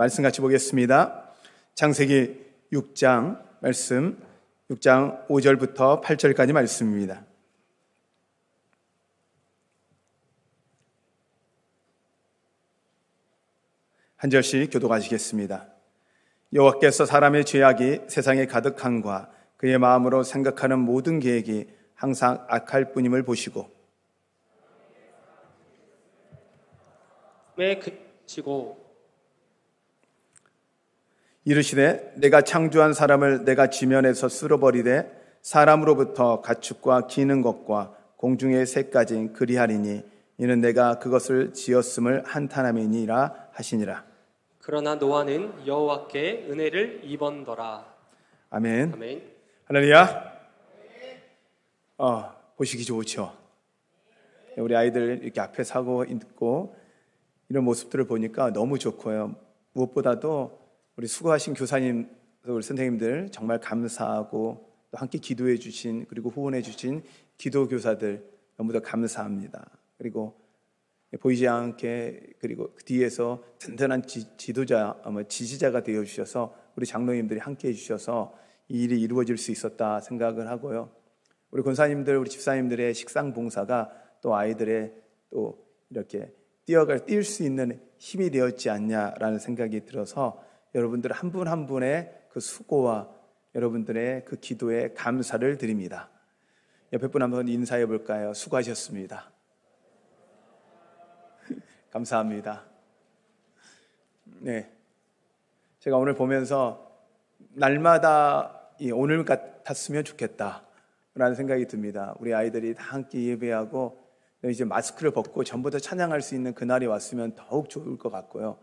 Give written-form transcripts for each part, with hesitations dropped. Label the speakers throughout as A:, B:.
A: 말씀 같이 보겠습니다. 창세기 6장 말씀, 6장 5절부터 8절까지 말씀입니다. 한 절씩 교독하시겠습니다. 여호와께서 사람의 죄악이 세상에 가득함과 그의 마음으로 생각하는 모든 계획이 항상 악할 뿐임을 보시고
B: 왜 그치고
A: 이르시되 내가 창조한 사람을 내가 지면에서 쓸어버리되 사람으로부터 가축과 기는 것과 공중의 새까지 그리하리니 이는 내가 그것을 지었음을 한탄함이니라 하시니라.
B: 그러나 노아는 여호와께 은혜를 입었더라.
A: 아멘.
B: 아멘.
A: 할렐루야. 보시기 좋죠. 우리 아이들 이렇게 앞에 서고 있고 이런 모습들을 보니까 너무 좋고요. 무엇보다도 우리 수고하신 교사님, 우리 선생님들 정말 감사하고 또 함께 기도해 주신 그리고 후원해 주신 기도 교사들 너무 더 감사합니다. 그리고 보이지 않게 그리고 그 뒤에서 든든한 지지자가 되어 주셔서 우리 장로님들이 함께 해 주셔서 이 일이 이루어질 수 있었다 생각을 하고요. 우리 권사님들, 우리 집사님들의 식상 봉사가 또 아이들의 또 이렇게 뛸 수 있는 힘이 되었지 않냐라는 생각이 들어서 여러분들 한 분 한 분의 그 수고와 여러분들의 그 기도에 감사를 드립니다. 옆에 분 한번 인사해 볼까요? 수고하셨습니다. 감사합니다. 네, 제가 오늘 보면서 날마다 오늘 같았으면 좋겠다라는 생각이 듭니다. 우리 아이들이 다 함께 예배하고 이제 마스크를 벗고 전부 다 찬양할 수 있는 그날이 왔으면 더욱 좋을 것 같고요.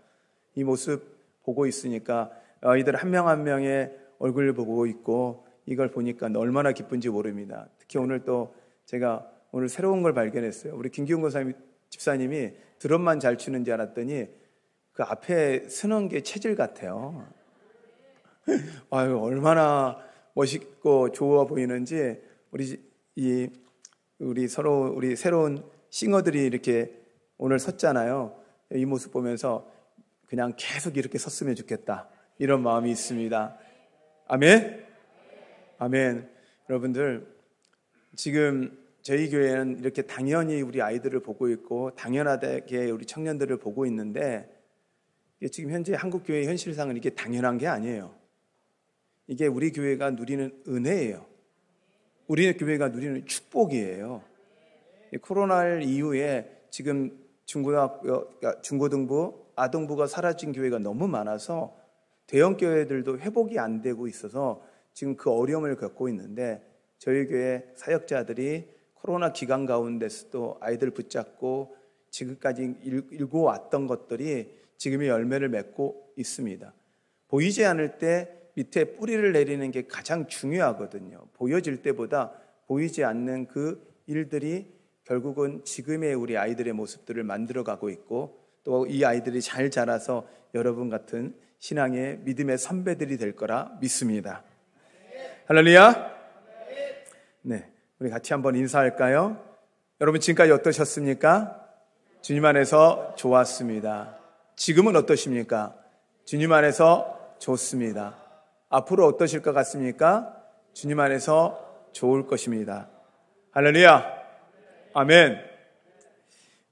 A: 이 모습 보고 있으니까 아이들 한 명 한 명의 얼굴을 보고 있고 이걸 보니까 얼마나 기쁜지 모릅니다. 특히 오늘 또 제가 오늘 새로운 걸 발견했어요. 우리 김기훈 권사님 집사님이 드럼만 잘 치는 줄 알았더니 그 앞에 서는 게 체질 같아요. 아유, 얼마나 멋있고 좋아 보이는지 우리 새로운 싱어들이 이렇게 오늘 섰잖아요. 이 모습 보면서 그냥 계속 이렇게 섰으면 좋겠다 이런 마음이 있습니다. 아멘. 아멘. 여러분들 지금 저희 교회는 이렇게 당연히 우리 아이들을 보고 있고 당연하게 우리 청년들을 보고 있는데 지금 현재 한국 교회의 현실상은 이게 당연한 게 아니에요. 이게 우리 교회가 누리는 은혜예요. 우리 교회가 누리는 축복이에요. 코로나 이후에 지금 중고등부, 아동부가 사라진 교회가 너무 많아서 대형 교회들도 회복이 안 되고 있어서 지금 그 어려움을 겪고 있는데 저희 교회 사역자들이 코로나 기간 가운데서도 아이들 붙잡고 지금까지 일궈왔던 것들이 지금의 열매를 맺고 있습니다. 보이지 않을 때 밑에 뿌리를 내리는 게 가장 중요하거든요. 보여질 때보다 보이지 않는 그 일들이 결국은 지금의 우리 아이들의 모습들을 만들어가고 있고 또 이 아이들이 잘 자라서 여러분 같은 신앙의 믿음의 선배들이 될 거라 믿습니다. 할렐루야. 네, 우리 같이 한번 인사할까요? 여러분 지금까지 어떠셨습니까? 주님 안에서 좋았습니다. 지금은 어떠십니까? 주님 안에서 좋습니다. 앞으로 어떠실 것 같습니까? 주님 안에서 좋을 것입니다. 할렐루야. 아멘.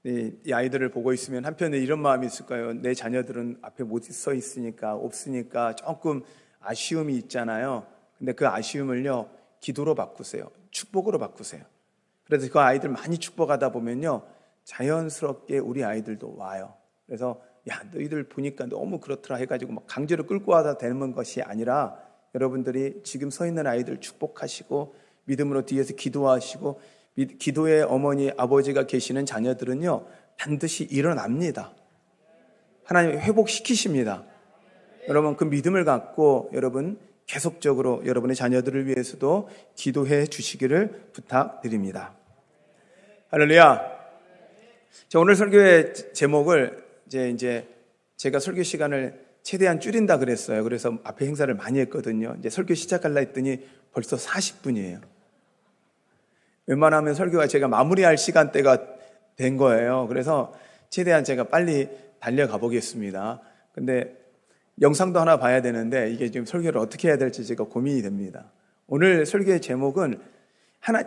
A: 이 아이들을 보고 있으면 한편에 이런 마음이 있을까요? 내 자녀들은 앞에 못 서 있으니까 없으니까 조금 아쉬움이 있잖아요. 근데 그 아쉬움을요 기도로 바꾸세요. 축복으로 바꾸세요. 그래서 그 아이들 많이 축복하다 보면요 자연스럽게 우리 아이들도 와요. 그래서 야 너희들 보니까 너무 그렇더라 해가지고 막 강제로 끌고 와다 되는 것이 아니라 여러분들이 지금 서 있는 아이들 축복하시고 믿음으로 뒤에서 기도하시고 기도의 어머니 아버지가 계시는 자녀들은요 반드시 일어납니다. 하나님이 회복시키십니다. 여러분 그 믿음을 갖고 여러분 계속적으로 여러분의 자녀들을 위해서도 기도해 주시기를 부탁드립니다. 할렐루야. 자, 오늘 설교의 제목을 이제 제가 설교 시간을 최대한 줄인다 그랬어요. 그래서 앞에 행사를 많이 했거든요. 이제 설교 시작하려 했더니 벌써 40분이에요. 웬만하면 설교가 제가 마무리할 시간대가 된 거예요. 그래서 최대한 제가 빨리 달려가 보겠습니다. 근데 영상도 하나 봐야 되는데 이게 지금 설교를 어떻게 해야 될지 제가 고민이 됩니다. 오늘 설교의 제목은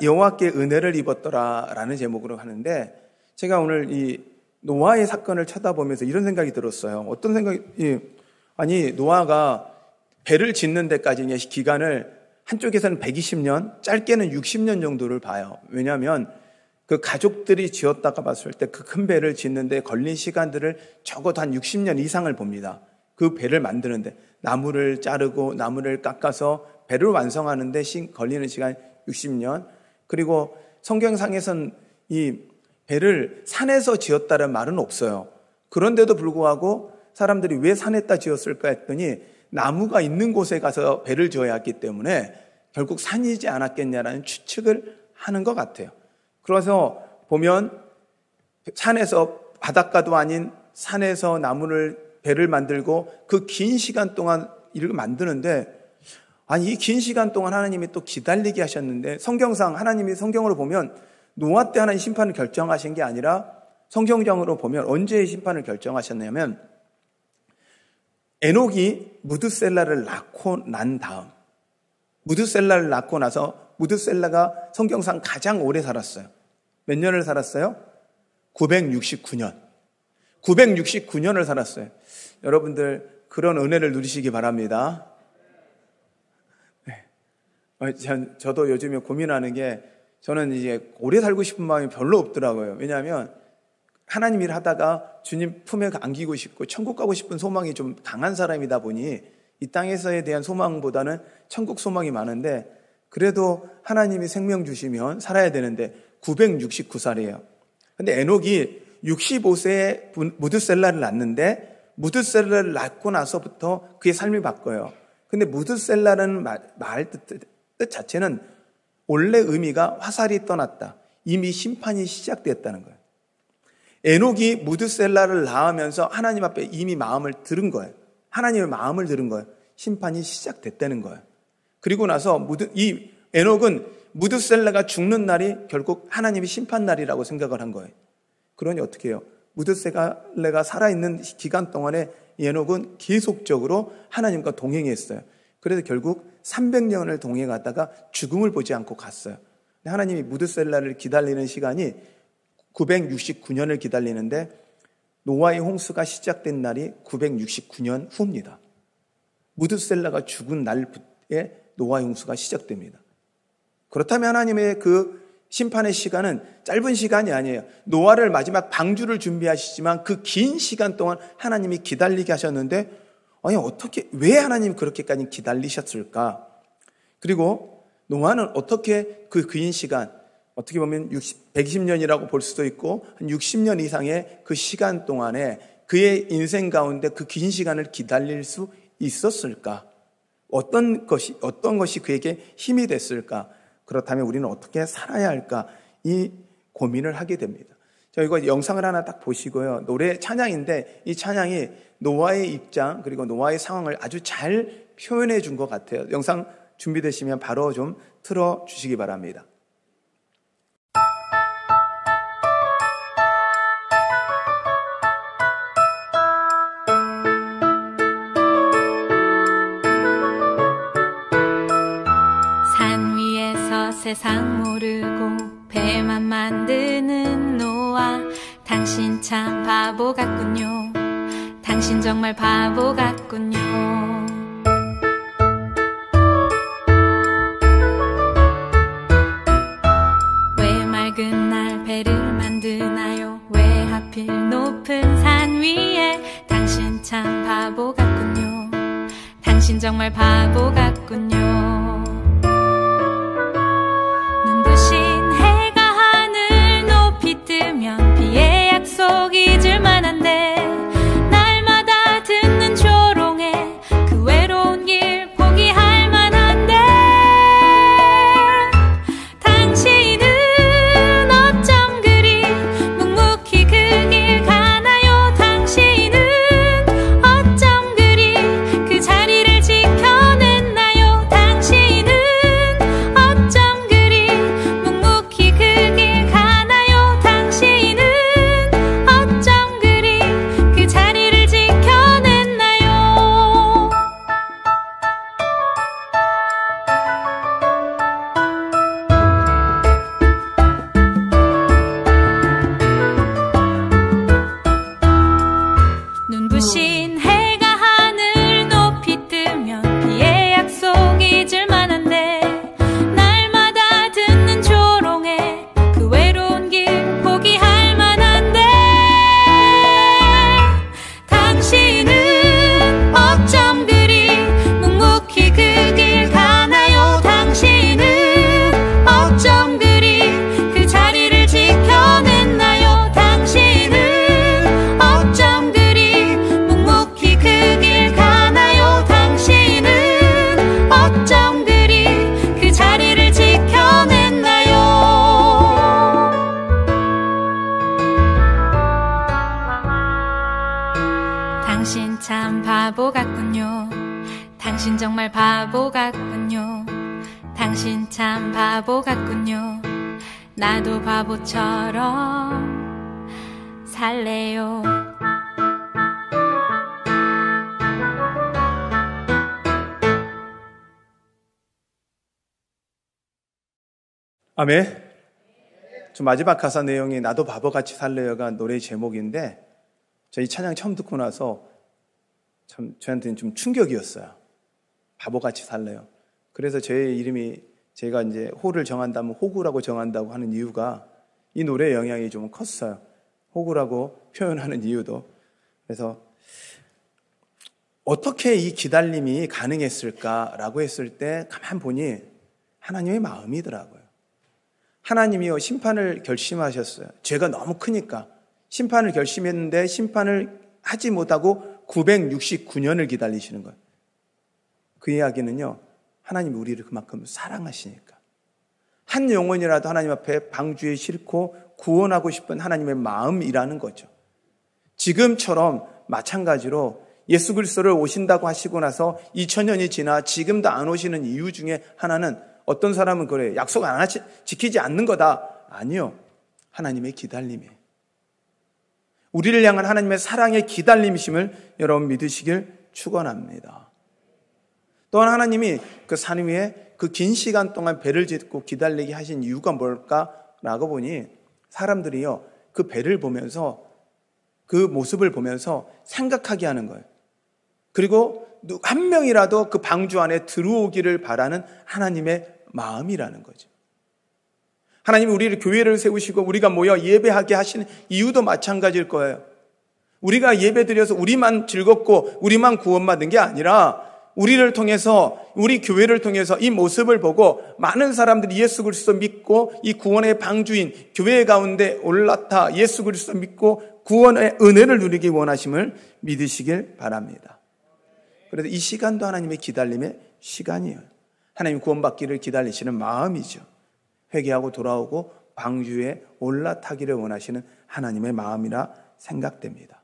A: 여호와께 은혜를 입었더라라는 제목으로 하는데, 제가 오늘 이 노아의 사건을 쳐다보면서 이런 생각이 들었어요. 어떤 생각이, 아니 노아가 배를 짓는 데까지의 기간을 한쪽에서는 120년, 짧게는 60년 정도를 봐요. 왜냐하면 그 가족들이 지었다가 봤을 때 그 큰 배를 짓는데 걸린 시간들을 적어도 한 60년 이상을 봅니다. 그 배를 만드는데 나무를 자르고 나무를 깎아서 배를 완성하는데 걸리는 시간 60년. 그리고 성경상에서는 이 배를 산에서 지었다는 말은 없어요. 그런데도 불구하고 사람들이 왜 산에다 지었을까 했더니 나무가 있는 곳에 가서 배를 지어야 했기 때문에 결국 산이지 않았겠냐라는 추측을 하는 것 같아요. 그래서 보면 산에서, 바닷가도 아닌 산에서 배를 만들고 그 긴 시간 동안 이를 만드는데, 아니 이 긴 시간 동안 하나님이 또 기다리게 하셨는데, 성경상 하나님이 성경으로 보면 노아 때 하나님 심판을 결정하신 게 아니라 성경적으로 보면 언제 심판을 결정하셨냐면 에녹이 무드셀라를 낳고 난 다음, 무드셀라를 낳고 나서 무드셀라가 성경상 가장 오래 살았어요. 몇 년을 살았어요? 969년. 969년을 살았어요. 여러분들 그런 은혜를 누리시기 바랍니다. 네. 저도 요즘에 고민하는 게, 저는 이제 오래 살고 싶은 마음이 별로 없더라고요. 왜냐하면 하나님 일 하다가 주님 품에 안기고 싶고 천국 가고 싶은 소망이 좀 강한 사람이다 보니 이 땅에서에 대한 소망보다는 천국 소망이 많은데, 그래도 하나님이 생명 주시면 살아야 되는데 969살이에요. 근데 에녹이 65세에 무드셀라를 낳는데, 무드셀라를 낳고 나서부터 그의 삶이 바뀌어요. 근데 무드셀라라는 말 뜻 자체는 원래 의미가 화살이 떠났다, 이미 심판이 시작됐다는 거예요. 에녹이 무드셀라를 낳으면서 하나님 앞에 이미 마음을 들은 거예요. 하나님의 마음을 들은 거예요. 심판이 시작됐다는 거예요. 그리고 나서 이 에녹은 무드셀라가 죽는 날이 결국 하나님의 심판 날이라고 생각을 한 거예요. 그러니 어떻게 해요? 무드셀라가 살아있는 기간 동안에 에녹은 계속적으로 하나님과 동행했어요. 그래서 결국 300년을 동행하다가 죽음을 보지 않고 갔어요. 하나님이 무드셀라를 기다리는 시간이 969년을 기다리는데, 노아의 홍수가 시작된 날이 969년 후입니다. 무드셀라가 죽은 날에 노아의 홍수가 시작됩니다. 그렇다면 하나님의 그 심판의 시간은 짧은 시간이 아니에요. 노아를 마지막 방주를 준비하시지만 그 긴 시간 동안 하나님이 기다리게 하셨는데, 아니 왜 하나님이 그렇게까지 기다리셨을까? 그리고 노아는 어떻게 그 긴 시간, 어떻게 보면 120년이라고 볼 수도 있고 한 60년 이상의 그 시간 동안에 그의 인생 가운데 그 긴 시간을 기다릴 수 있었을까? 어떤 것이 그에게 힘이 됐을까? 그렇다면 우리는 어떻게 살아야 할까? 이 고민을 하게 됩니다. 자, 이거 영상을 하나 딱 보시고요. 노래 찬양인데 이 찬양이 노아의 입장 그리고 노아의 상황을 아주 잘 표현해 준 것 같아요. 영상 준비되시면 바로 좀 틀어 주시기 바랍니다.
C: 세상 모르고 배만 만드는 노아, 당신 참 바보 같군요. 당신 정말 바보 같군요. 왜 맑은 날 배를 만드나요? 왜 하필 높은 산 위에? 당신 참 바보 같군요. 당신 정말 바보 같군요. 비의 약속 잊을 만한데 날마다 듣는 조롱에 그 외로운 길 포기할 만한데 당신은 어쩜 그리 묵묵히 그 길 가나요? 당신은 어쩜 그리 그 자리를 지켜냈나요? 당신은 당신 참 바보 같군요. 당신 정말 바보 같군요. 당신 참 바보 같군요. 나도 바보처럼 살래요.
A: 아멘. 저 마지막 가사 내용이 나도 바보같이 살래요가 노래 제목인데 저희 찬양 처음 듣고 나서 참 저한테는 좀 충격이었어요. 바보같이 살래요. 그래서 제 이름이 제가 이제 호를 정한다면 호구라고 정한다고 하는 이유가 이 노래의 영향이 좀 컸어요. 호구라고 표현하는 이유도. 그래서 어떻게 이 기다림이 가능했을까라고 했을 때 가만 보니 하나님의 마음이더라고요. 하나님이요, 심판을 결심하셨어요. 죄가 너무 크니까 심판을 결심했는데 심판을 하지 못하고 969년을 기다리시는 거예요. 그 이야기는요, 하나님이 우리를 그만큼 사랑하시니까 한 영혼이라도 하나님 앞에 방주에 싣고 구원하고 싶은 하나님의 마음이라는 거죠. 지금처럼 마찬가지로 예수 그리스도를 오신다고 하시고 나서 2000년이 지나 지금도 안 오시는 이유 중에 하나는 어떤 사람은 그래요. 약속 안 지키지 않는 거다. 아니요. 하나님의 기다림이에요. 우리를 향한 하나님의 사랑의 기다림이심을 여러분 믿으시길 축원합니다. 또한 하나님이 그 산 위에 그 긴 시간 동안 배를 짓고 기다리게 하신 이유가 뭘까라고 보니 사람들이요, 그 배를 보면서 그 모습을 보면서 생각하게 하는 거예요. 그리고 한 명이라도 그 방주 안에 들어오기를 바라는 하나님의 마음이라는 거죠. 하나님이 우리를 교회를 세우시고 우리가 모여 예배하게 하시는 이유도 마찬가지일 거예요. 우리가 예배드려서 우리만 즐겁고 우리만 구원받는 게 아니라 우리를 통해서, 우리 교회를 통해서 이 모습을 보고 많은 사람들이 예수 그리스도 믿고 이 구원의 방주인 교회 가운데 올라타 예수 그리스도 믿고 구원의 은혜를 누리기 원하심을 믿으시길 바랍니다. 그래서 이 시간도 하나님의 기다림의 시간이에요. 하나님 구원받기를 기다리시는 마음이죠. 회개하고 돌아오고 방주에 올라타기를 원하시는 하나님의 마음이라 생각됩니다.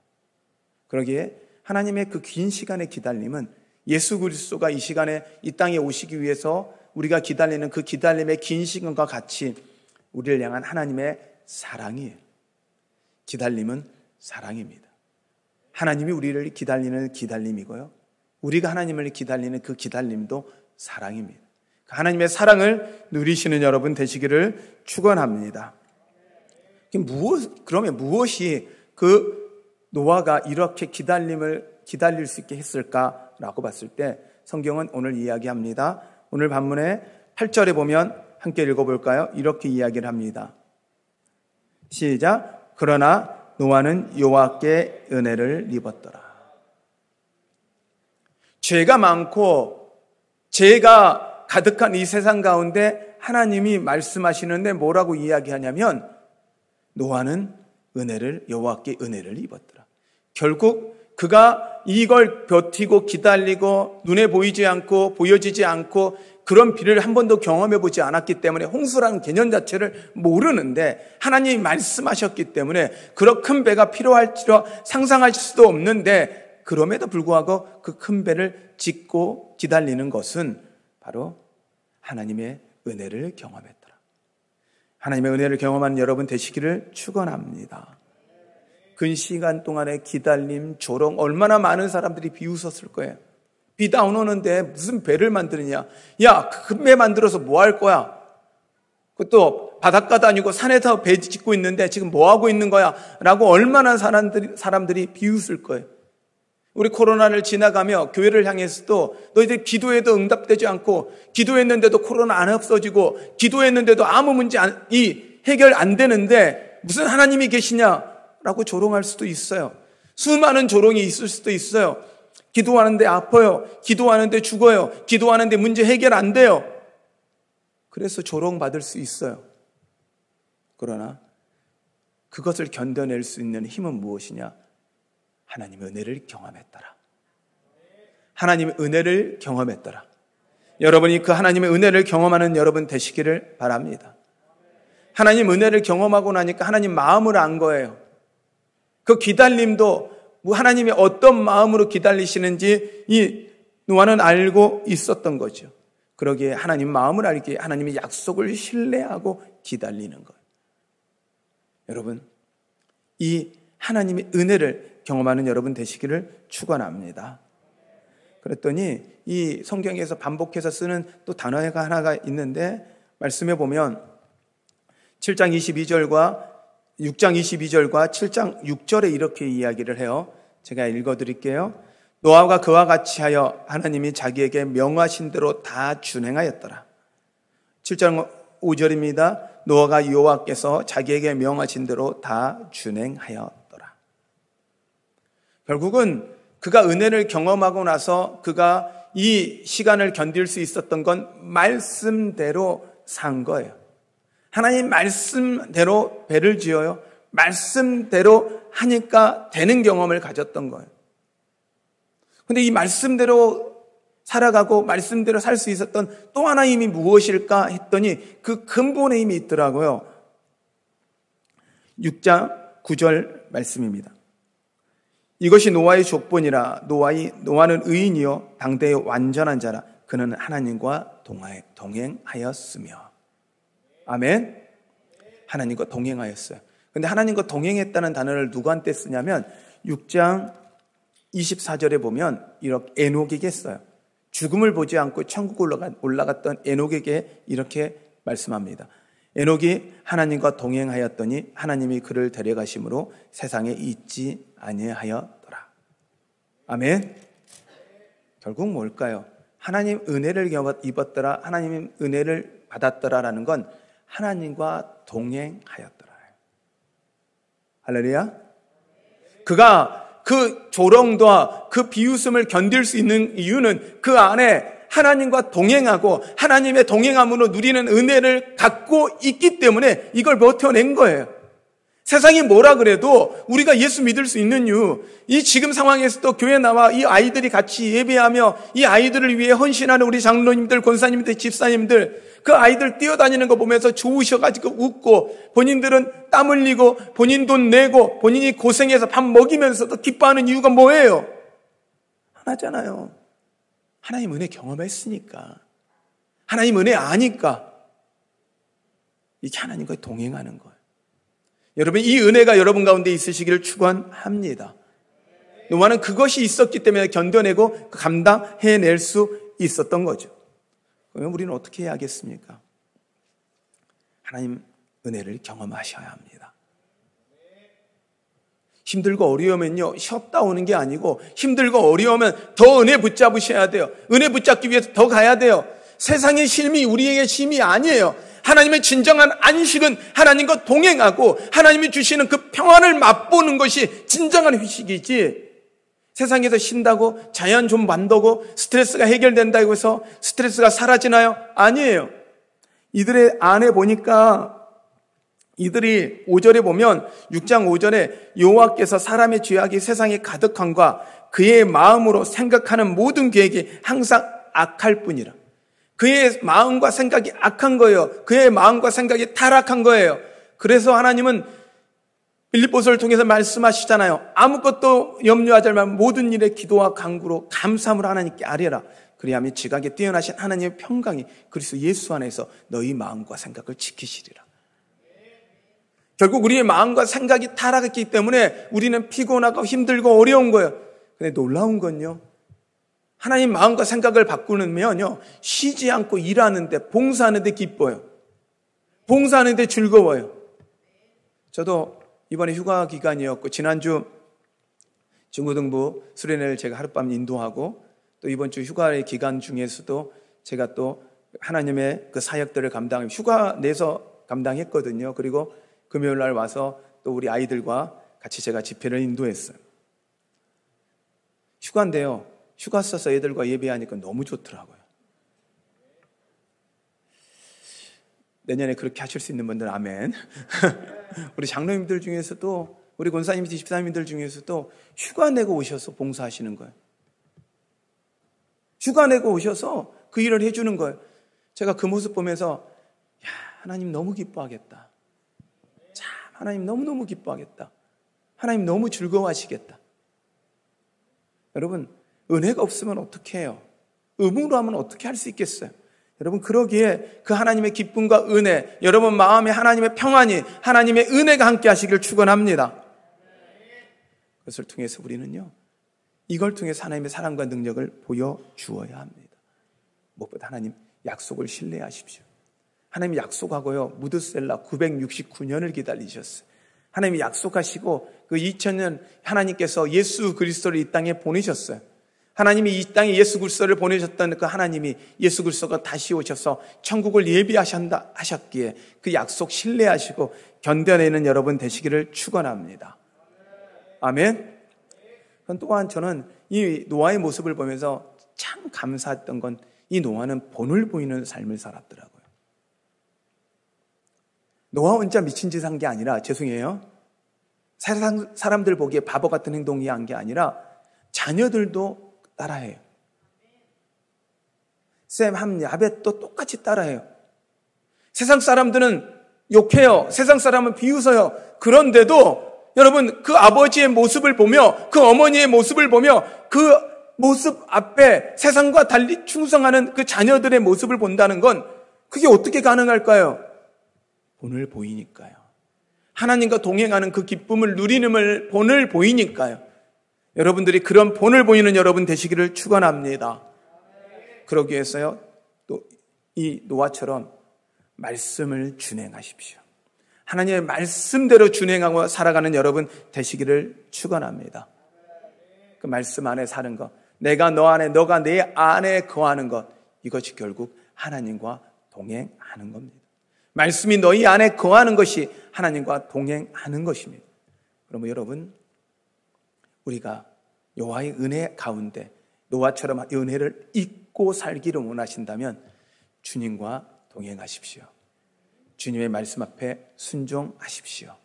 A: 그러기에 하나님의 그 긴 시간의 기다림은 예수 그리스도가 이 시간에 이 땅에 오시기 위해서 우리가 기다리는 그 기다림의 긴 시간과 같이 우리를 향한 하나님의 사랑이에요. 기다림은 사랑입니다. 하나님이 우리를 기다리는 기다림이고요, 우리가 하나님을 기다리는 그 기다림도 사랑입니다. 하나님의 사랑을 누리시는 여러분 되시기를 축원합니다. 그러면 무엇이 그 노아가 이렇게 기다릴 수 있게 했을까라고 봤을 때 성경은 오늘 이야기합니다. 오늘 본문의 8절에 보면 함께 읽어볼까요? 이렇게 이야기를 합니다. 시작. 그러나 노아는 여호와께 은혜를 입었더라. 죄가 많고 죄가 가득한 이 세상 가운데 하나님이 말씀하시는데 뭐라고 이야기하냐면 노아는 여호와께 은혜를 입었더라. 결국 그가 이걸 버티고 기다리고 눈에 보이지 않고 보여지지 않고 그런 비를 한 번도 경험해 보지 않았기 때문에 홍수라는 개념 자체를 모르는데 하나님이 말씀하셨기 때문에 그런 큰 배가 필요할지라 상상할 수도 없는데 그럼에도 불구하고 그 큰 배를 짓고 기다리는 것은 바로 하나님의 은혜를 경험했더라. 하나님의 은혜를 경험하는 여러분 되시기를 축원합니다. 그 시간 동안의 기다림, 조롱, 얼마나 많은 사람들이 비웃었을 거예요. 비가 안 오는데 무슨 배를 만드느냐. 야, 큰 배 만들어서 뭐 할 거야? 그것도 바닷가도 아니고 산에서 배 짓고 있는데 지금 뭐 하고 있는 거야? 라고 얼마나 사람들이 비웃을 거예요. 우리 코로나를 지나가며 교회를 향해서도 너희들 기도해도 응답되지 않고 기도했는데도 코로나 안 없어지고 기도했는데도 아무 문제 해결 안 되는데 무슨 하나님이 계시냐라고 조롱할 수도 있어요. 수많은 조롱이 있을 수도 있어요. 기도하는데 아파요. 기도하는데 죽어요. 기도하는데 문제 해결 안 돼요. 그래서 조롱받을 수 있어요. 그러나 그것을 견뎌낼 수 있는 힘은 무엇이냐? 하나님의 은혜를 경험했더라. 하나님의 은혜를 경험했더라. 여러분이 그 하나님의 은혜를 경험하는 여러분 되시기를 바랍니다. 하나님 은혜를 경험하고 나니까 하나님 마음을 안 거예요. 그 기다림도 하나님이 어떤 마음으로 기다리시는지 이 노아는 알고 있었던 거죠. 그러기에 하나님 마음을 알기에 하나님의 약속을 신뢰하고 기다리는 거예요. 여러분, 이 하나님의 은혜를 경험하는 여러분 되시기를 축원합니다. 그랬더니 이 성경에서 반복해서 쓰는 또 단어가 하나가 있는데, 말씀해 보면 7장 22절과 6장 22절과 7장 6절에 이렇게 이야기를 해요. 제가 읽어드릴게요. 노아가 그와 같이 하여 하나님이 자기에게 명하신 대로 다 준행하였더라. 7장 5절입니다. 노아가 여호와께서 자기에게 명하신 대로 다 준행하였더라. 결국은 그가 은혜를 경험하고 나서 그가 이 시간을 견딜 수 있었던 건 말씀대로 산 거예요. 하나님 말씀대로 배를 지어요. 말씀대로 하니까 되는 경험을 가졌던 거예요. 근데 이 말씀대로 살아가고 말씀대로 살 수 있었던 또 하나의 힘이 무엇일까 했더니 그 근본의 힘이 있더라고요. 6장 9절 말씀입니다. 이것이 노아의 족본이라. 노아는 의인이요 당대의 완전한 자라. 그는 하나님과 동행하였으며. 아멘. 하나님과 동행하였어요. 근데 하나님과 동행했다는 단어를 누구한테 쓰냐면 6장 24절에 보면 이렇게 에녹에게 써요. 죽음을 보지 않고 천국 올라갔던 에녹에게 이렇게 말씀합니다. 에녹이 하나님과 동행하였더니 하나님이 그를 데려가심으로 세상에 있지 아니하였더라. 아멘. 결국 뭘까요? 하나님 은혜를 입었더라, 하나님 은혜를 받았더라라는 건 하나님과 동행하였더라. 할렐루야. 그가 그 조롱과 그 비웃음을 견딜 수 있는 이유는 그 안에 하나님과 동행하고 하나님의 동행함으로 누리는 은혜를 갖고 있기 때문에 이걸 버텨낸 거예요. 세상이 뭐라 그래도 우리가 예수 믿을 수 있는 이유, 이 지금 상황에서도 교회 나와 이 아이들이 같이 예배하며 이 아이들을 위해 헌신하는 우리 장로님들, 권사님들, 집사님들, 그 아이들 뛰어다니는 거 보면서 좋으셔가지고 웃고, 본인들은 땀 흘리고 본인 돈 내고 본인이 고생해서 밥 먹이면서도 기뻐하는 이유가 뭐예요? 하나잖아요. 하나님 은혜 경험했으니까, 하나님 은혜 아니까 이게 하나님과 동행하는 거예요. 여러분, 이 은혜가 여러분 가운데 있으시기를 축원합니다. 노아는 그것이 있었기 때문에 견뎌내고 감당해낼 수 있었던 거죠. 그러면 우리는 어떻게 해야겠습니까? 하나님 은혜를 경험하셔야 합니다. 힘들고 어려우면요, 쉬었다 오는 게 아니고 힘들고 어려우면 더 은혜 붙잡으셔야 돼요. 은혜 붙잡기 위해서 더 가야 돼요. 세상의 쉼이 우리에게 쉼이 아니에요. 하나님의 진정한 안식은 하나님과 동행하고 하나님이 주시는 그 평안을 맛보는 것이 진정한 휴식이지, 세상에서 쉰다고 자연 좀 만들고 스트레스가 해결된다고 해서 스트레스가 사라지나요? 아니에요. 이들의 안에 보니까 이들이 5절에 보면 6장 5절에 여호와께서 사람의 죄악이 세상에 가득함과 그의 마음으로 생각하는 모든 계획이 항상 악할 뿐이라. 그의 마음과 생각이 악한 거예요. 그의 마음과 생각이 타락한 거예요. 그래서 하나님은 빌립보서를 통해서 말씀하시잖아요. 아무것도 염려하지 말고 모든 일에 기도와 간구로 감사함으로 하나님께 아뢰라. 그리하면 지각에 뛰어나신 하나님의 평강이 그리스도 예수 안에서 너희 마음과 생각을 지키시리라. 결국 우리의 마음과 생각이 타락했기 때문에 우리는 피곤하고 힘들고 어려운 거예요. 근데 놀라운 건요, 하나님 마음과 생각을 바꾸면요, 쉬지 않고 일하는데, 봉사하는데 기뻐요. 봉사하는데 즐거워요. 저도 이번에 휴가 기간이었고, 지난주 중고등부 수련회를 제가 하룻밤 인도하고, 또 이번 주 휴가의 기간 중에서도 제가 또 하나님의 그 사역들을 휴가 내서 감당했거든요. 그리고 금요일 날 와서 또 우리 아이들과 같이 제가 집회를 인도했어요. 휴가인데요, 휴가 써서 애들과 예배하니까 너무 좋더라고요. 내년에 그렇게 하실 수 있는 분들 아멘. 우리 장로님들 중에서도, 우리 권사님들, 집사님들 중에서도 휴가 내고 오셔서 봉사하시는 거예요. 휴가 내고 오셔서 그 일을 해주는 거예요. 제가 그 모습 보면서, 야, 하나님 너무 기뻐하겠다. 참, 하나님 너무너무 기뻐하겠다. 하나님 너무 즐거워하시겠다. 여러분, 은혜가 없으면 어떻게 해요? 의무로 하면 어떻게 할 수 있겠어요? 여러분, 그러기에 그 하나님의 기쁨과 은혜, 여러분 마음에 하나님의 평안이, 하나님의 은혜가 함께 하시길 축원합니다. 그것을 통해서 우리는요, 이걸 통해서 하나님의 사랑과 능력을 보여주어야 합니다. 무엇보다 하나님 약속을 신뢰하십시오. 하나님이 약속하고요, 무드셀라 969년을 기다리셨어요. 하나님이 약속하시고 그 2000년 하나님께서 예수 그리스도를 이 땅에 보내셨어요. 하나님이 이 땅에 예수 그리스도를 보내셨던 그 하나님이 예수 그리스도가 다시 오셔서 천국을 예비하신다 하셨기에 그 약속 신뢰하시고 견뎌내는 여러분 되시기를 축원합니다. 아멘. 또한 저는 이 노아의 모습을 보면서 참 감사했던 건 이 노아는 본을 보이는 삶을 살았더라고요. 노아 혼자 미친 짓 한 게 아니라, 죄송해요, 세상 사람들 보기에 바보 같은 행동이 한 게 아니라 자녀들도 따라해요. 셈, 함, 야벳도 똑같이 따라해요. 세상 사람들은 욕해요. 세상 사람은 비웃어요. 그런데도 여러분, 그 아버지의 모습을 보며, 그 어머니의 모습을 보며, 그 모습 앞에 세상과 달리 충성하는 그 자녀들의 모습을 본다는 건 그게 어떻게 가능할까요? 본을 보이니까요. 하나님과 동행하는 그 기쁨을 누리는 본을 보이니까요. 여러분들이 그런 본을 보이는 여러분 되시기를 축원합니다. 그러기 위해서요, 또 이 노아처럼 말씀을 준행하십시오. 하나님의 말씀대로 준행하고 살아가는 여러분 되시기를 축원합니다. 그 말씀 안에 사는 것, 내가 너 안에, 너가 내 안에 거하는 것, 이것이 결국 하나님과 동행하는 겁니다. 말씀이 너희 안에 거하는 것이 하나님과 동행하는 것입니다. 그러면 여러분, 우리가 여호와의 은혜 가운데 노아처럼 은혜를 잊고 살기를 원하신다면 주님과 동행하십시오. 주님의 말씀 앞에 순종하십시오.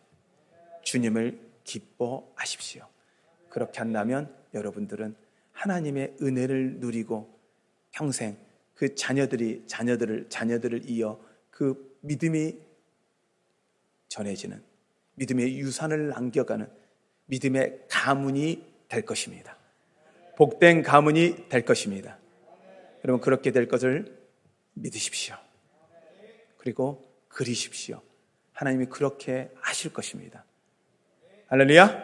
A: 주님을 기뻐하십시오. 그렇게 한다면 여러분들은 하나님의 은혜를 누리고 평생 그 자녀들을 이어 그 믿음이 전해지는, 믿음의 유산을 남겨가는 믿음의 가문이 될 것입니다. 복된 가문이 될 것입니다. 여러분, 그렇게 될 것을 믿으십시오. 그리고 그리십시오. 하나님이 그렇게 하실 것입니다. 할렐루야.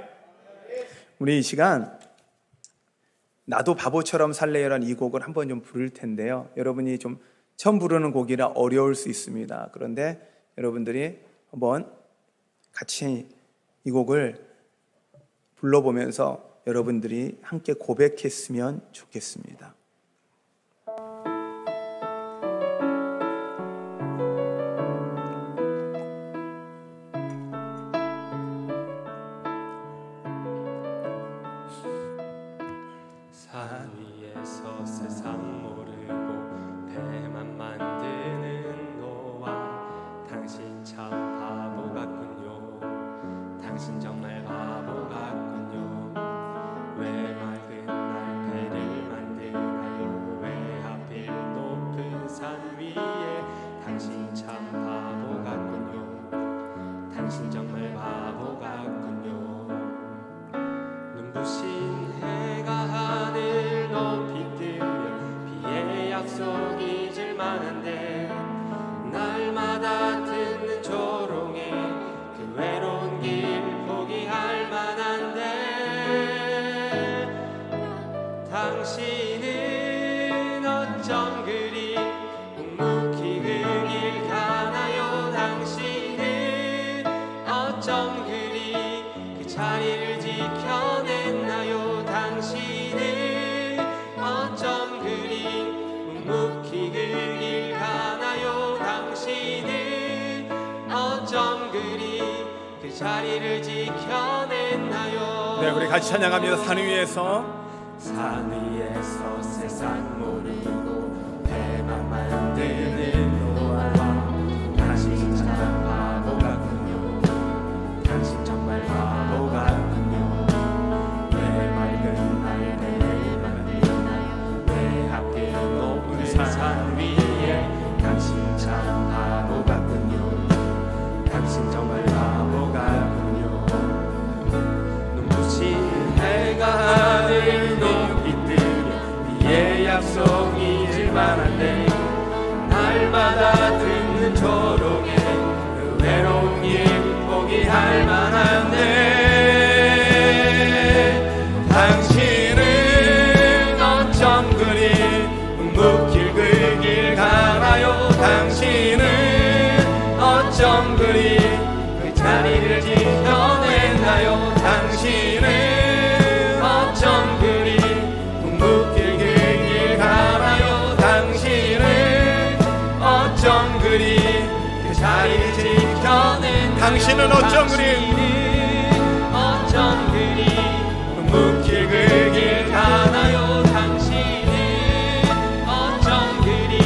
A: 우리 이 시간 나도 바보처럼 살래요라는 이 곡을 한번 좀 부를 텐데요, 여러분이 좀 처음 부르는 곡이라 어려울 수 있습니다. 그런데 여러분들이 한번 같이 이 곡을 불러보면서 여러분들이 함께 고백했으면 좋겠습니다.
B: 산 위에서 세상 모르고 배만 만드는 노아, 당신 참 바보 같군요. 당신 정말 바보 같군요. 왜 맑은 날 배를 만드나요? 왜 하필 높은 산 위에? 당신 참 바보 같군요. 당신 정말 바보 같군요. 눈부신 하늘 높이 뜨면 비의 약속이 질 만한데, 날마다 듣는 조롱에 그 외로운 길 포기할 만한데, 당신은 어쩜 그리 묵묵히 그 길 가나요? 당신은 어쩜 그리 그 자리를 지켜냈나요? 당신은 어쩜 그리 묵묵히 그 길 가나요? 당신은 어쩜 그리 그 자리를 지켜냈나요?
A: 네, 우리 같이 찬양합니다. 산
B: 위에서 세상 모르고 배만 만드는 노아, 당신 참 바보 같군요. 당신 정말 바보 같군요. 왜 맑은 날 배를 만드나요? 왜 하필 높은 산 위에? 당신 참 바보 같군요. 당신 정말 바보 같군요. 눈부신 해가 하늘 높이 할만한데 날마다 듣는 조롱에 그 외로운 길 포기할 만한데 당신은 어쩜 그리 묵묵히 그 길 가나요? 당신은 어쩜 그리 그 자리를 지켜냈나요? 당신은 어쩜 그리 묵묵히 그 길 가나요? 당신은 어쩜 그리 그 자리를 지켜낸
A: 당신은 어쩜 그리
B: 어쩜 그리 묵묵히 그 길 가나요? 당신은 어쩜 그리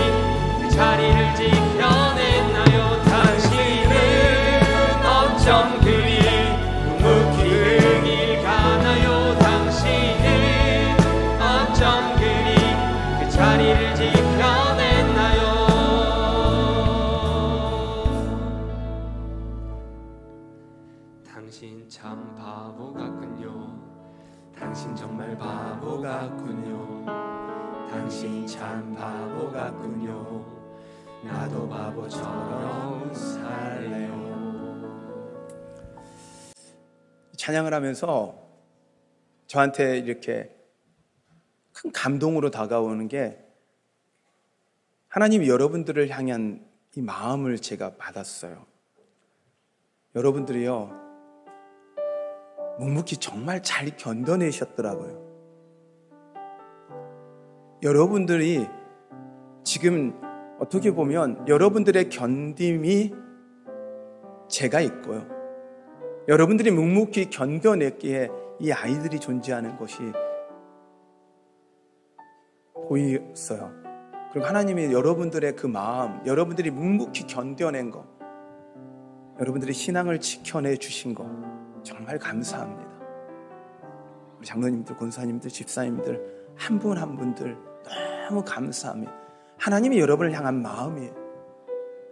B: 그 자리를 지켜냈나요? 당신은 어쩜 그리 묵묵히 그 길 가나요? 당신은 어쩜 그리 그 자리를 지켜냈나요? 당신 참 바보 같군요. 당신 정말 바보 같군요. 당신 참 바보 같군요. 나도 바보처럼 살래요.
A: 찬양을 하면서 저한테 이렇게 큰 감동으로 다가오는 게 하나님이 여러분들을 향한 이 마음을 제가 받았어요. 여러분들이요, 묵묵히 정말 잘 견뎌내셨더라고요. 여러분들이 지금 어떻게 보면 여러분들의 견딤이 제가 있고요, 여러분들이 묵묵히 견뎌냈기에 이 아이들이 존재하는 것이 보였어요. 그리고 하나님이 여러분들의 그 마음, 여러분들이 묵묵히 견뎌낸 것, 여러분들이 신앙을 지켜내 주신 것 정말 감사합니다. 우리 장로님들, 권사님들, 집사님들 한 분 한 분들 너무 감사합니다. 하나님이 여러분을 향한 마음이에요.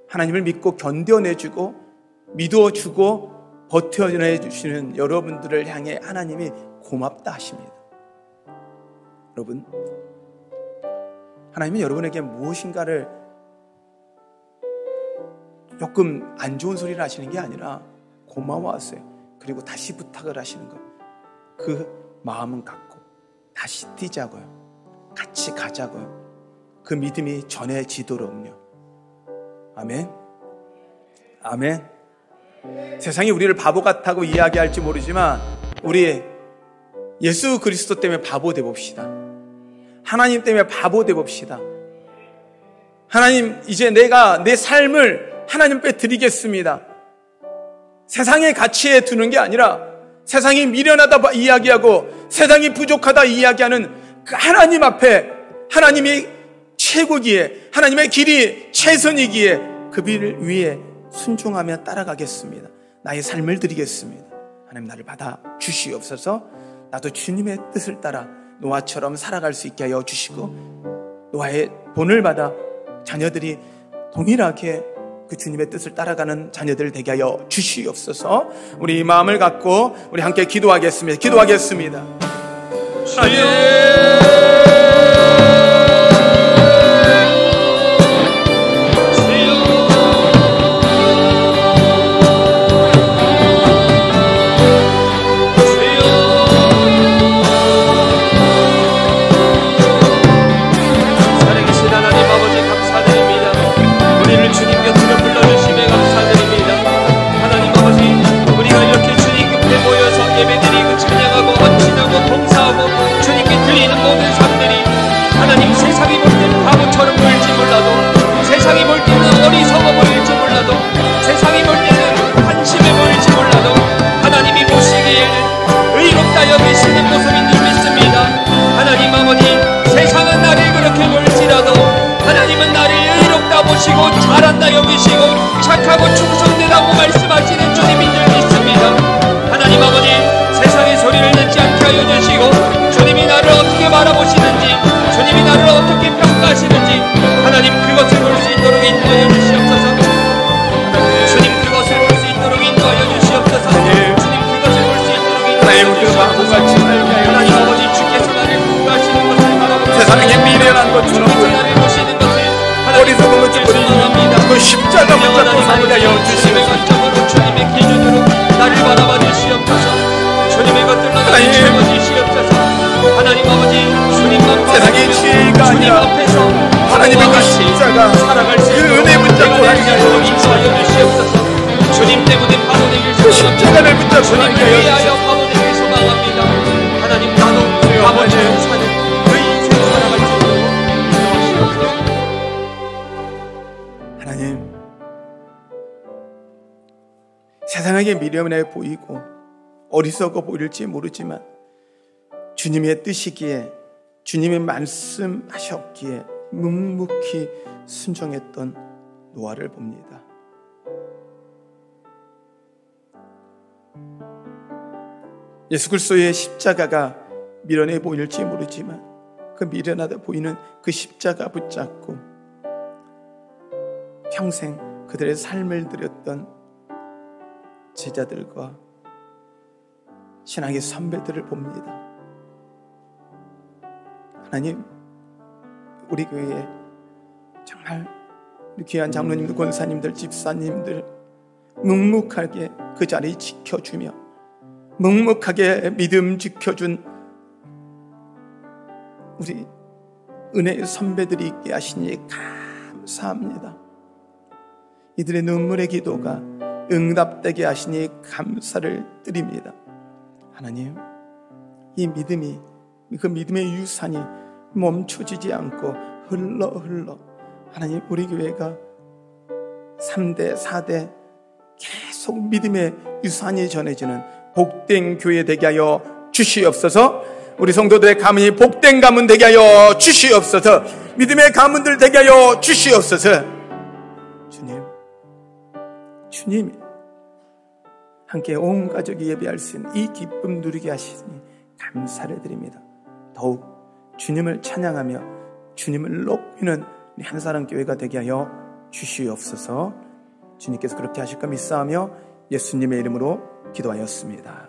A: 하나님을 믿고 견뎌내주고 믿어주고 버텨내주시는 여러분들을 향해 하나님이 고맙다 하십니다. 여러분, 하나님은 여러분에게 무엇인가를 조금 안 좋은 소리를 하시는 게 아니라 고마워하세요. 그리고 다시 부탁을 하시는 거예요. 그 마음은 갖고 다시 뛰자고요. 같이 가자고요. 그 믿음이 전해지도록요. 아멘. 아멘. 세상이 우리를 바보 같다고 이야기할지 모르지만 우리 예수 그리스도 때문에 바보 되봅시다. 하나님 때문에 바보 되봅시다. 하나님, 이제 내가 내 삶을 하나님께 드리겠습니다. 세상의 가치에 두는 게 아니라 세상이 미련하다 이야기하고 세상이 부족하다 이야기하는 그 하나님 앞에, 하나님이 최고기에, 하나님의 길이 최선이기에 그 길 위에 순종하며 따라가겠습니다. 나의 삶을 드리겠습니다. 하나님, 나를 받아 주시옵소서. 나도 주님의 뜻을 따라 노아처럼 살아갈 수 있게 하여 주시고, 노아의 본을 받아 자녀들이 동일하게 그 주님의 뜻을 따라가는 자녀들 되게 하여 주시옵소서. 우리 이 마음을 갖고 우리 함께 기도하겠습니다. 기도하겠습니다.
B: 예배드리고 찬양하고 헌신하고 봉사하고 주님께 드리는
A: 십자가 그 은혜 붙잡고
B: 하나님 인도하여 주시옵소서. 주님 때문에 파도되길
A: 그 십자가를 붙잡고
B: 주님 위하여 파도되길 소망합니다. 하나님 나도 아버지의 사는 그 인생 살아갈 수 있도록 인도하시옵소서.
A: 하나님, 세상에게 미련해 보이고 어리석어 보일지 모르지만 주님의 뜻이기에, 주님의 말씀하셨기에 묵묵히 순종했던 노아를 봅니다. 예수 그리스도의 십자가가 미련해 보일지 모르지만 그 미련하다 보이는 그 십자가 붙잡고 평생 그들의 삶을 드렸던 제자들과 신앙의 선배들을 봅니다. 하나님, 우리 교회에 정말 우리 귀한 장로님들, 권사님들, 집사님들 묵묵하게 그 자리 지켜주며 묵묵하게 믿음 지켜준 우리 은혜의 선배들이 있게 하시니 감사합니다. 이들의 눈물의 기도가 응답되게 하시니 감사를 드립니다. 하나님, 이 믿음이, 그 믿음의 유산이 멈춰지지 않고 흘러 하나님, 우리 교회가 3대 4대 계속 믿음의 유산이 전해지는 복된 교회 되게 하여 주시옵소서. 우리 성도들의 가문이 복된 가문 되게 하여 주시옵소서. 믿음의 가문들 되게 하여 주시옵소서. 주님이 함께 온 가족이 예배할 수 있는 이 기쁨 누리게 하시니 감사를 드립니다. 더욱 주님을 찬양하며 주님을 높이는 우리 한사람 교회가 되게 하여 주시옵소서. 주님께서 그렇게 하실까 믿사하며 예수님의 이름으로 기도하였습니다.